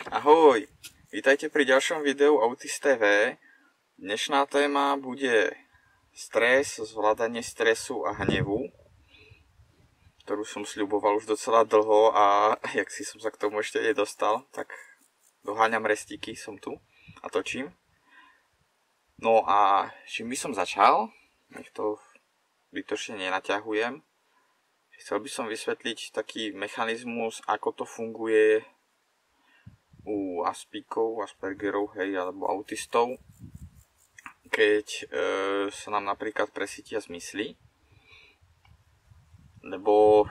Ahoj, vítajte pri ďalšom videu Autist TV. Dnešná téma bude stres, zvládanie stresu a hnevu, ktorú som sľuboval už docela dlho a jak si som sa k tomu ešte nedostal, tak doháňam restíky, som tu a točím. No a čím by som začal, nech to bytočne nenaťahujem, chcel by som vysvetliť taký mechanizmus, ako to funguje u Aspíkov, Aspergerov, hej, alebo autistov, keď sa nám napríklad presítia zmysly, lebo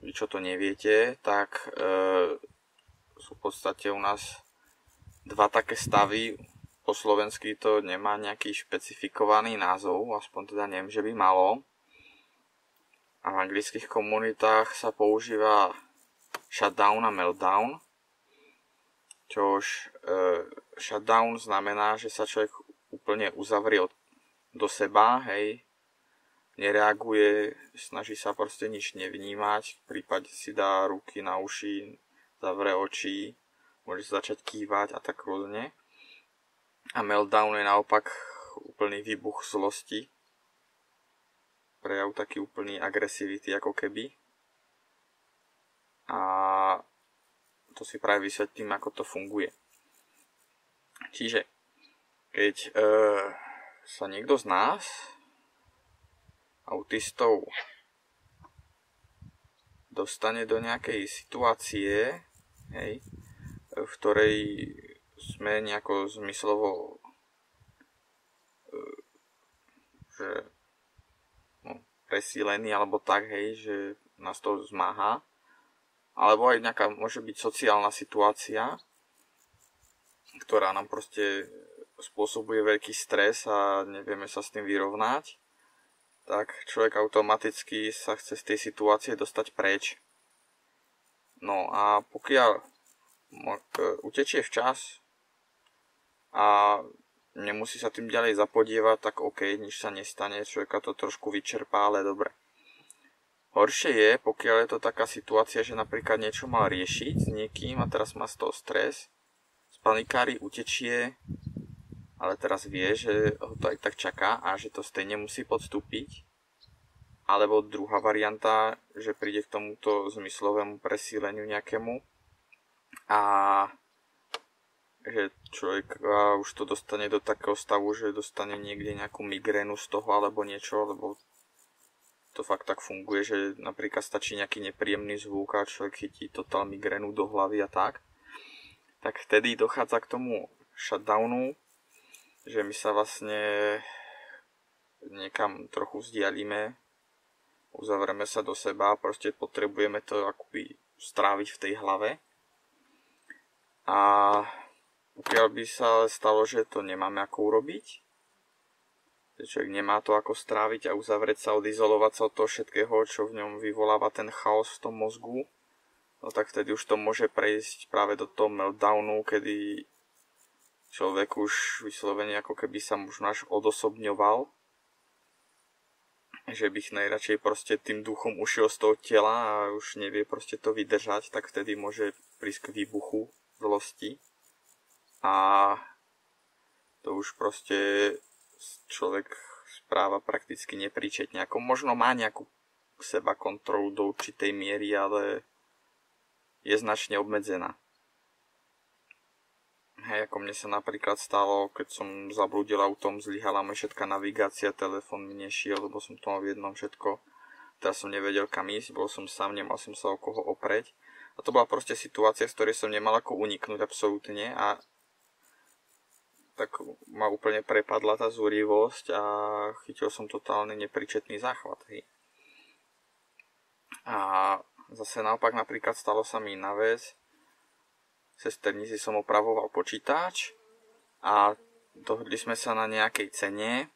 vy čo to neviete, tak sú v podstate u nás dva také stavy. Po slovensky to nemá nejaký špecifikovaný názov, aspoň teda neviem, že by malo. A v anglických komunitách sa používa shutdown a meltdown. Čož shutdown znamená, že sa človek úplne uzavrie do seba, hej, nereaguje, snaží sa proste nič nevnímať, v prípade si dá ruky na uši, zavrie oči, môže začať kývať a tak rôzne. A meltdown je naopak úplný výbuch zlosti, prejav taký úplný agresivity ako keby. A to si práve vysvetlím, ako to funguje. Čiže keď sa niekto z nás, autistov, dostane do nejakej situácie, hej, v ktorej sme nejako zmyslovo presílení alebo tak, hej, že nás to zmáha, alebo aj nejaká môže byť sociálna situácia, ktorá nám proste spôsobuje veľký stres a nevieme sa s tým vyrovnať, tak človek automaticky sa chce z tej situácie dostať preč. No a pokiaľ utečie včas a nemusí sa tým ďalej zapodievať, tak OK, nič sa nestane, človeka to trošku vyčerpá, ale dobre. Horšie je, pokiaľ je to taká situácia, že napríklad niečo mal riešiť s niekým a teraz má z toho stres, spanikári, utečie, ale teraz vie, že ho to aj tak čaká a že to stejne musí podstúpiť. Alebo druhá varianta, že príde k tomuto zmyslovému presíleniu nejakému a že človek už to dostane do takého stavu, že dostane niekde nejakú migrénu z toho alebo niečo, lebo to fakt tak funguje, že napríklad stačí nejaký nepríjemný zvuk a človek chytí totál migrénu do hlavy a tak. Tak vtedy dochádza k tomu shutdownu, že my sa vlastne niekam trochu vzdialíme, uzavrieme sa do seba a proste potrebujeme to akoby stráviť v tej hlave. A pokiaľ by sa stalo, že to nemáme ako urobiť, že človek nemá to ako stráviť a uzavrieť sa, odizolovať sa od toho všetkého, čo v ňom vyvoláva ten chaos v tom mozgu, no tak vtedy už to môže prejsť práve do toho meltdownu, kedy človek už vyslovene ako keby sa možno až odosobňoval, že bych najradšej proste tým duchom ušiel z toho tela a už nevie proste to vydržať, tak vtedy môže prísť k výbuchu zlosti. A to už proste človek správa prakticky nepríčetne. Ako možno má nejakú seba kontrolu do určitej miery, ale je značne obmedzená. Hej, ako mne sa napríklad stalo, keď som zablúdil autom, zlyhala mi všetká navigácia, telefón mi nešiel, lebo som to mal v jednom všetko. Teraz som nevedel kam ísť, bol som sám, nemal som sa o koho opreť. A to bola proste situácia, z ktorej som nemal ako uniknúť absolútne a tak ma úplne prepadla tá zúrivosť a chytil som totálny nepríčetný záchvat. Hej. A zase naopak napríklad stalo sa mi iná vec. Sesternici som opravoval počítač a dohodli sme sa na nejakej cene,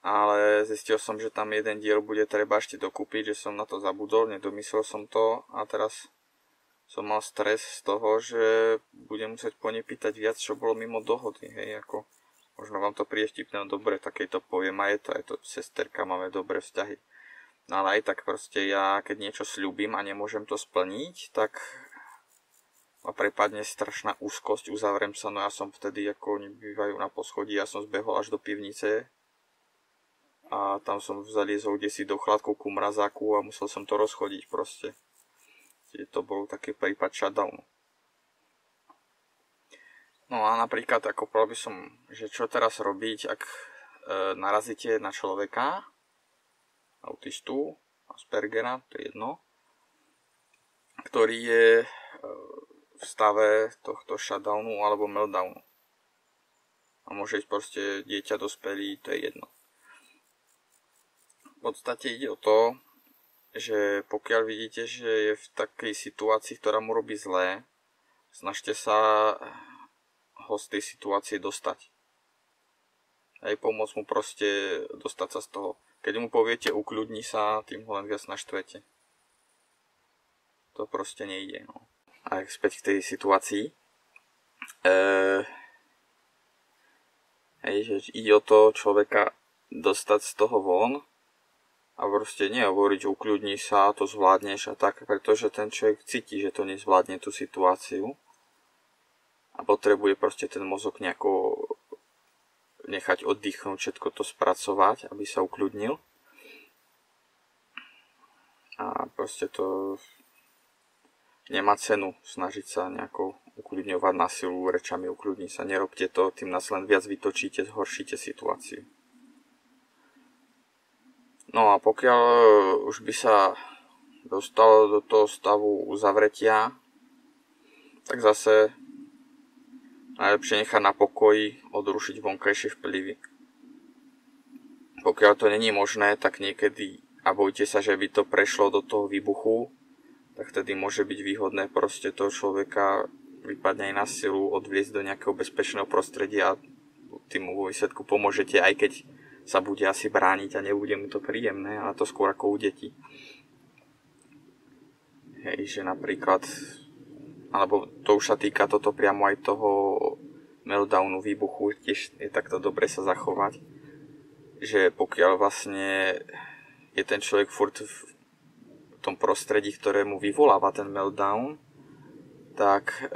ale zistil som, že tam jeden diel bude treba ešte dokúpiť, že som na to zabudol, nedomyslel som to a teraz som mal stres z toho, že budem musieť po nej pýtať viac, čo bolo mimo dohody, hej, ako možno vám to príde vtipné, no dobre, takej to poviem, aj to sesterka, máme dobré vzťahy. No ale aj tak proste ja, keď niečo sľúbim a nemôžem to splniť, tak ma prepadne strašná úzkosť, uzavriem sa, no ja som vtedy, ako oni bývajú na poschodí, ja som zbehol až do pivnice a tam som zaliezol kdesi do chladku ku mrazáku a musel som to rozchodiť proste. Čiže to bol taký prípad shutdownu. No a napríklad, ako povedal by som, že čo teraz robiť, ak narazíte na človeka, autistu, Aspergera, to je jedno, ktorý je v stave tohto shutdownu alebo meltdownu. A môže ísť proste dieťa, dospelý, to je jedno. V podstate ide o to, že pokiaľ vidíte, že je v takej situácii, ktorá mu robí zlé, snažte sa ho z tej situácie dostať. Aj pomôcť mu proste dostať sa z toho. Keď mu poviete ukľudni sa, tým ho len viac naštvete. To proste nejde. No. A späť k tej situácii. Že ide o to človeka dostať z toho von a proste nehovoriť, že ukľudni sa, to zvládneš a tak, pretože ten človek cíti, že to nezvládne tú situáciu a potrebuje proste ten mozog nejako nechať oddychnúť, všetko to spracovať, aby sa ukľudnil. A proste to nemá cenu snažiť sa nejako ukľudňovať na silu rečami ukľudni sa. Nerobte to, tým nás len viac vytočíte, zhoršíte situáciu. No a pokiaľ už by sa dostalo do toho stavu uzavretia, tak zase najlepšie nechať na pokoji, odrušiť vonkajšie vplyvy. Pokiaľ to není možné, tak niekedy, a bojte sa, že by to prešlo do toho výbuchu, tak vtedy môže byť výhodné proste toho človeka vypadne aj na silu odviesť do nejakého bezpečného prostredia a tým vo výsledku pomôžete, aj keď sa bude asi brániť a nebude mu to príjemné, ale to skôr ako u detí. Hej, že napríklad, alebo to už sa týka toto priamo aj toho meltdownu, výbuchu, tiež je takto dobre sa zachovať, že pokiaľ vlastne je ten človek furt v tom prostredí, ktorému vyvoláva ten meltdown, tak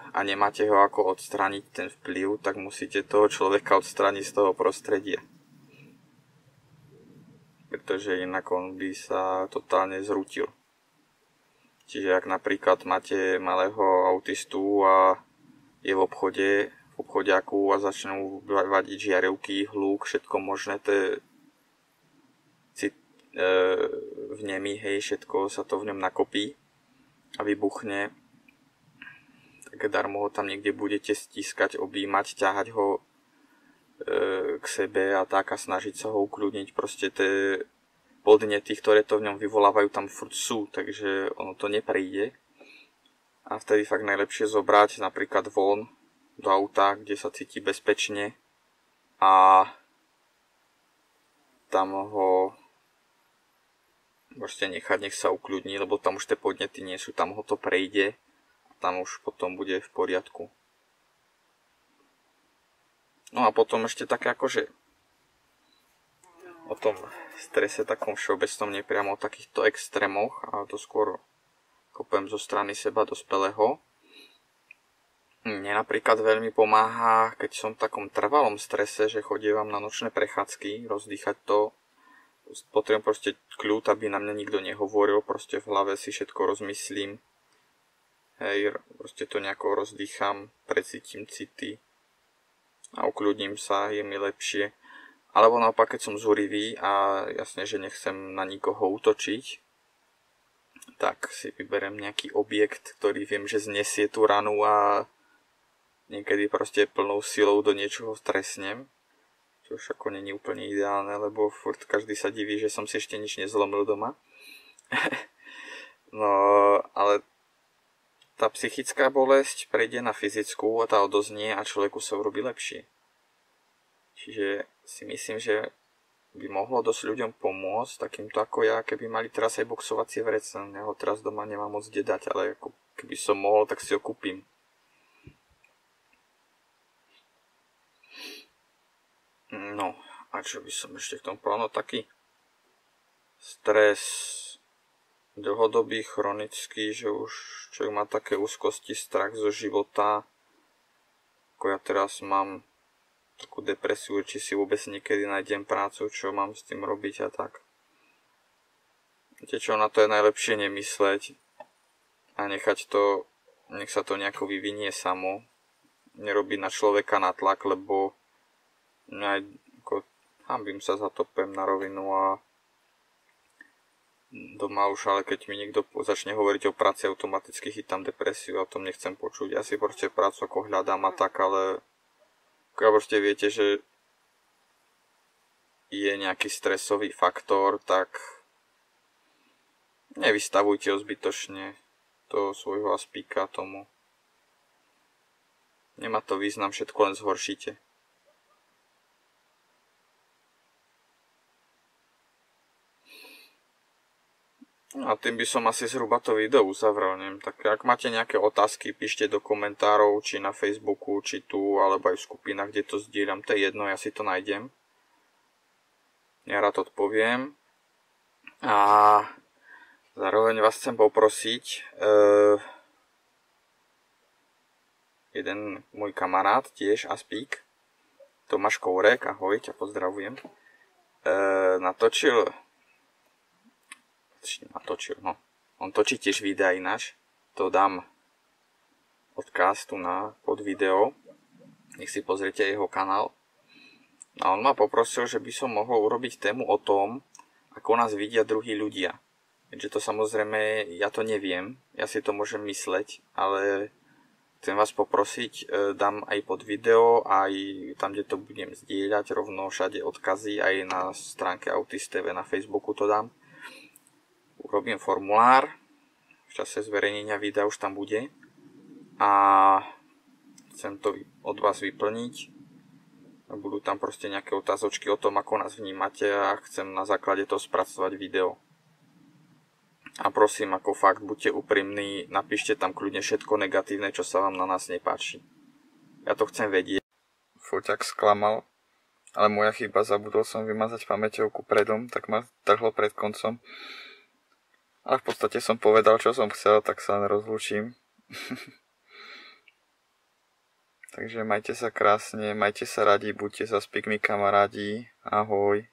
a nemáte ho ako odstrániť ten vplyv, tak musíte toho človeka odstrániť z toho prostredia. Pretože inak on by sa totálne zrútil. Čiže ak napríklad máte malého autistu a je v obchodiaku a začnú vadiť žiarivky, hluk, všetko možné, to je vnemy, hej, všetko sa to v ňom nakopí a vybuchne, tak darmo ho tam niekde budete stiskať, objímať, ťahať ho k sebe a tak a snažiť sa ho ukľudniť. Proste tie podnety, ktoré to v ňom vyvolávajú, tam furt sú, takže ono to nepríde. A vtedy fakt najlepšie zobrať napríklad von do auta, kde sa cíti bezpečne a tam ho môžete nechať, nech sa ukľudní, lebo tam už tie podnety nie sú, tam ho to prejde a tam už potom bude v poriadku. No a potom ešte také akože o tom strese takom všeobecnom, nie priamo o takýchto extrémoch, ale to skôr kopem zo strany seba dospelého. Mne napríklad veľmi pomáha, keď som v takom trvalom strese, že chodievam na nočné prechádzky, rozdýchať to. Potrebujem proste kľud, aby na mňa nikto nehovoril, proste v hlave si všetko rozmyslím. Hej, proste to nejako rozdýcham, precítim city a ukľudním sa, je mi lepšie. Alebo naopak, keď som zúrivý a jasne, že nechcem na nikoho útočiť, tak si vyberiem nejaký objekt, ktorý viem, že znesie tú ranu a niekedy proste plnou silou do niečoho stresnem. Čo už ako není úplne ideálne, lebo furt každý sa diví, že som si ešte nič nezlomil doma. No, ale tá psychická bolesť prejde na fyzickú a tá odoznie a človeku sa urobí lepšie. Čiže si myslím, že by mohlo dosť ľuďom pomôcť, takýmto ako ja, keby mali teraz aj boxovacie vrece. Ja ho teraz doma nemám moc kde dať, ale ako keby som mohol, tak si ho kúpim. No, a čo by som ešte k tomu povedal? No taký stres dlhodobý, chronický, že už človek má také úzkosti, strach zo života, ako ja teraz mám takú depresiu, či si vôbec niekedy nájdem prácu, čo mám s tým robiť a tak. Viete čo, na to je najlepšie nemysleť a nech sa to nejako vyvinie samo, nerobiť na človeka natlak, lebo hanbím sa za to, poviem na rovinu, a doma už, ale keď mi niekto začne hovoriť o práci, automaticky chytám depresiu a o tom nechcem počuť. Ja si proste prácu ako hľadám a tak, ale ako proste viete, že je nejaký stresový faktor, tak nevystavujte ho zbytočne toho svojho aspíka tomu. Nemá to význam, všetko len zhoršíte. A tým by som asi zhruba to video uzavrel, neviem. Tak ak máte nejaké otázky, píšte do komentárov, či na Facebooku, či tu, alebo aj v skupinách, kde to zdieľam. To je jedno, ja si to nájdem. Ja rád odpoviem. A zároveň vás chcem poprosiť, jeden môj kamarát, tiež aspík, Tomáš Kourek, ahoj, ťa pozdravujem, natočil, no. On točí tiež videa ináč, to dám odkaz tu pod video, nech si pozrite jeho kanál. A on ma poprosil, že by som mohol urobiť tému o tom, ako nás vidia druhí ľudia. Keďže to samozrejme, ja to neviem, ja si to môžem mysleť, ale chcem vás poprosiť, dám aj pod video, aj tam, kde to budem zdieľať, rovno všade odkazy, aj na stránke Autist TV na Facebooku to dám. Urobím formulár, v čase zverejnenia videa už tam bude a chcem to od vás vyplniť. Budú tam proste nejaké otázočky o tom, ako nás vnímate a chcem na základe toho spracovať video. A prosím, ako fakt, buďte úprimní, napíšte tam kľudne všetko negatívne, čo sa vám na nás nepáči. Ja to chcem vedieť. Foťak sklamal, ale moja chyba, zabudol som vymazať pamäťovku predom, tak ma trhlo pred koncom. Ale v podstate som povedal, čo som chcel, tak sa nerozlúčim. Takže majte sa krásne, majte sa radi, buďte sa s pekmi kamarádi. Ahoj.